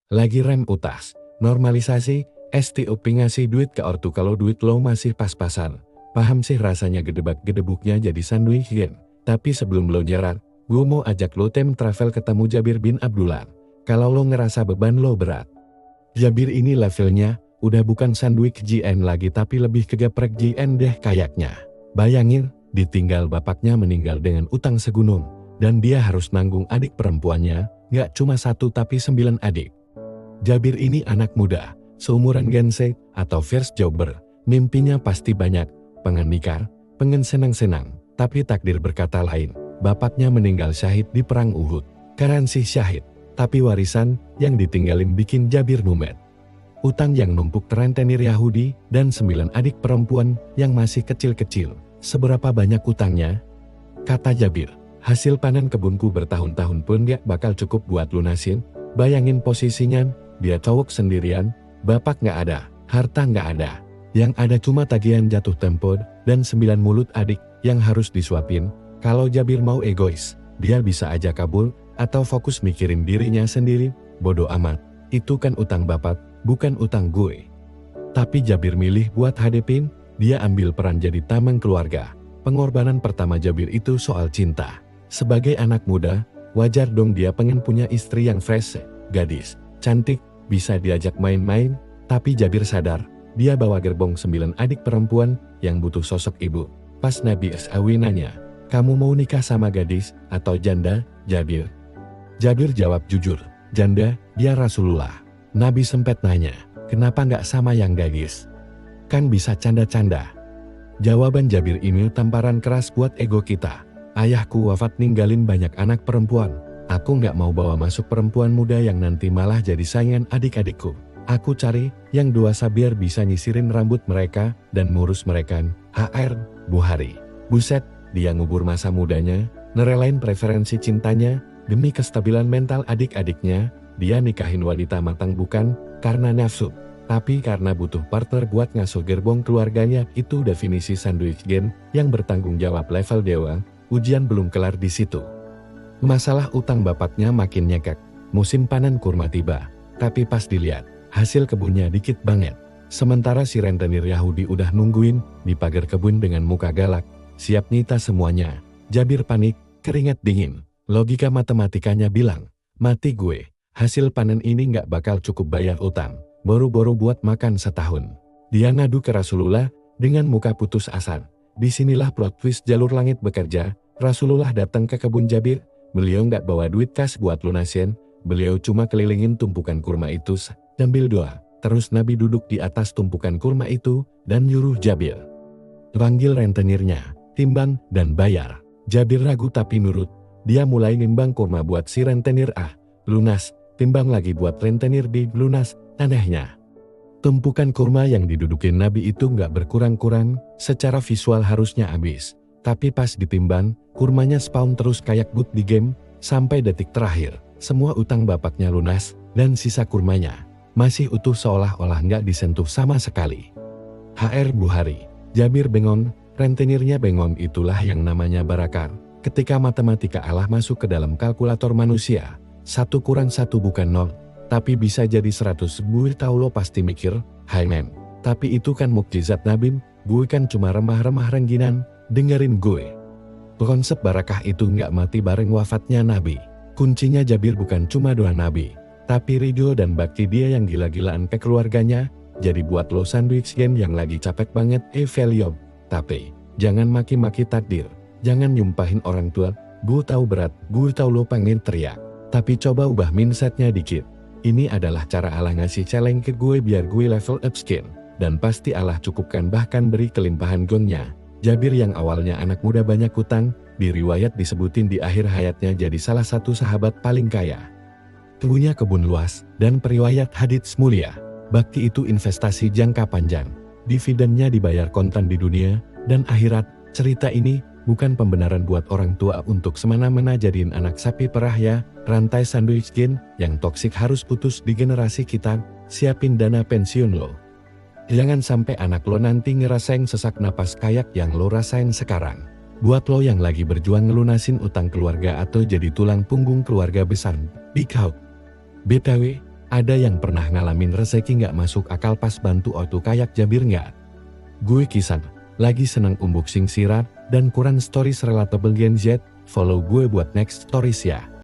Lagi rem utas, normalisasi, STOP ngasih duit ke ortu kalau duit lo masih pas-pasan. Paham sih rasanya gedebak-gedebuknya jadi sandwich gen. Tapi sebelum lo nyerat, gue mau ajak lo time travel ketemu Jabir bin Abdullah. Kalau lo ngerasa beban lo berat. Jabir ini levelnya, udah bukan sandwich GN lagi tapi lebih ke geprek GN deh kayaknya. Bayangin, ditinggal bapaknya meninggal dengan utang segunung. Dan dia harus nanggung adik perempuannya, gak cuma 1 tapi 9 adik. Jabir ini anak muda, seumuran Gense atau first jobber, mimpinya pasti banyak, pengen nikah, pengen senang-senang, tapi takdir berkata lain, bapaknya meninggal syahid di perang Uhud, garansi syahid, tapi warisan yang ditinggalin bikin Jabir numet. Utang yang numpuk rentenir Yahudi dan 9 adik perempuan yang masih kecil-kecil, seberapa banyak utangnya? Kata Jabir, hasil panen kebunku bertahun-tahun pun gak bakal cukup buat lunasin, bayangin posisinya, dia cowok sendirian, bapak gak ada, harta gak ada. Yang ada cuma tagihan jatuh tempo dan 9 mulut adik yang harus disuapin. Kalau Jabir mau egois, dia bisa aja kabul atau fokus mikirin dirinya sendiri. Bodoh amat, itu kan utang bapak, bukan utang gue. Tapi Jabir milih buat hadepin, dia ambil peran jadi tameng keluarga. Pengorbanan pertama Jabir itu soal cinta. Sebagai anak muda, wajar dong dia pengen punya istri yang fresh, gadis, cantik, bisa diajak main-main, tapi Jabir sadar, dia bawa gerbong 9 adik perempuan yang butuh sosok ibu. Pas Nabi SAW nanya, kamu mau nikah sama gadis atau janda, Jabir? Jabir jawab jujur, janda, dia Rasulullah. Nabi sempet nanya, kenapa nggak sama yang gadis? Kan bisa canda-canda. Jawaban Jabir ini tamparan keras buat ego kita. Ayahku wafat ninggalin banyak anak perempuan. Aku nggak mau bawa masuk perempuan muda yang nanti malah jadi saingan adik-adikku. Aku cari yang dewasa biar bisa nyisirin rambut mereka dan ngurus mereka. HR, Buhari. Buset, dia ngubur masa mudanya, nerelain preferensi cintanya, demi kestabilan mental adik-adiknya. Dia nikahin wanita matang bukan karena nafsu, tapi karena butuh partner buat ngasuh gerbong keluarganya. Itu definisi sandwich gen yang bertanggung jawab level dewa. Ujian belum kelar di situ. Masalah utang bapaknya makin nyekek. Musim panen kurma tiba, tapi pas dilihat, hasil kebunnya dikit banget. Sementara si rentenir Yahudi udah nungguin di pagar kebun dengan muka galak, siap nyita semuanya. Jabir panik, keringat dingin. Logika matematikanya bilang, mati gue, hasil panen ini nggak bakal cukup bayar utang. Boro-boro buat makan setahun. Dia ngadu ke Rasulullah dengan muka putus asa. Disinilah plot twist jalur langit bekerja. Rasulullah datang ke kebun Jabir. Beliau nggak bawa duit kas buat lunasin, beliau cuma kelilingin tumpukan kurma itu sambil doa. Terus Nabi duduk di atas tumpukan kurma itu dan nyuruh Jabir. Panggil rentenirnya, timbang dan bayar. Jabir ragu tapi nurut. Dia mulai nimbang kurma buat si rentenir lunas, timbang lagi buat rentenir B lunas. Anehnya, tumpukan kurma yang didudukin Nabi itu nggak berkurang-kurang, secara visual harusnya habis. Tapi pas ditimbang, kurmanya spawn terus kayak boot di game, sampai detik terakhir, semua utang bapaknya lunas, dan sisa kurmanya masih utuh seolah-olah nggak disentuh sama sekali. HR Buhari, Jabir bengong, rentenirnya bengong. Itulah yang namanya barakah. Ketika matematika Allah masuk ke dalam kalkulator manusia, 1 kurang 1 bukan 0, tapi bisa jadi 100. Gue tahu lo pasti mikir, hai men, tapi itu kan mukjizat Nabi, gue kan cuma remah-remah rengginan. Dengerin gue. Konsep barakah itu nggak mati bareng wafatnya Nabi. Kuncinya Jabir bukan cuma doa Nabi, tapi ridho dan bakti dia yang gila-gilaan ke keluarganya. Jadi buat lo sandwich gen yang lagi capek banget value. Tapi, jangan maki-maki takdir. Jangan nyumpahin orang tua. Gue tahu berat, gue tahu lo pengen teriak. Tapi coba ubah mindsetnya dikit. Ini adalah cara Allah ngasih challenge ke gue biar gue level up skin. Dan pasti Allah cukupkan bahkan beri kelimpahan gonnya. Jabir yang awalnya anak muda banyak hutang, di riwayat disebutin di akhir hayatnya jadi salah satu sahabat paling kaya. Punya kebun luas, dan periwayat hadits mulia. Bakti itu investasi jangka panjang. Dividennya dibayar kontan di dunia, dan akhirat. Cerita ini bukan pembenaran buat orang tua untuk semena-mena jadiin anak sapi perah ya. Rantai sandwich gen yang toksik harus putus di generasi kita. Siapin dana pensiun lo. Jangan sampai anak lo nanti ngerasain sesak napas kayak yang lo rasain sekarang. Buat lo yang lagi berjuang ngelunasin utang keluarga atau jadi tulang punggung keluarga besar, big out. BTW, Ada yang pernah ngalamin rezeki nggak masuk akal pas bantu ortu kayak Jabir nggak? Gue Kisan, lagi seneng unboxing sirat dan kurang stories relatable Gen Z, follow gue buat next stories ya.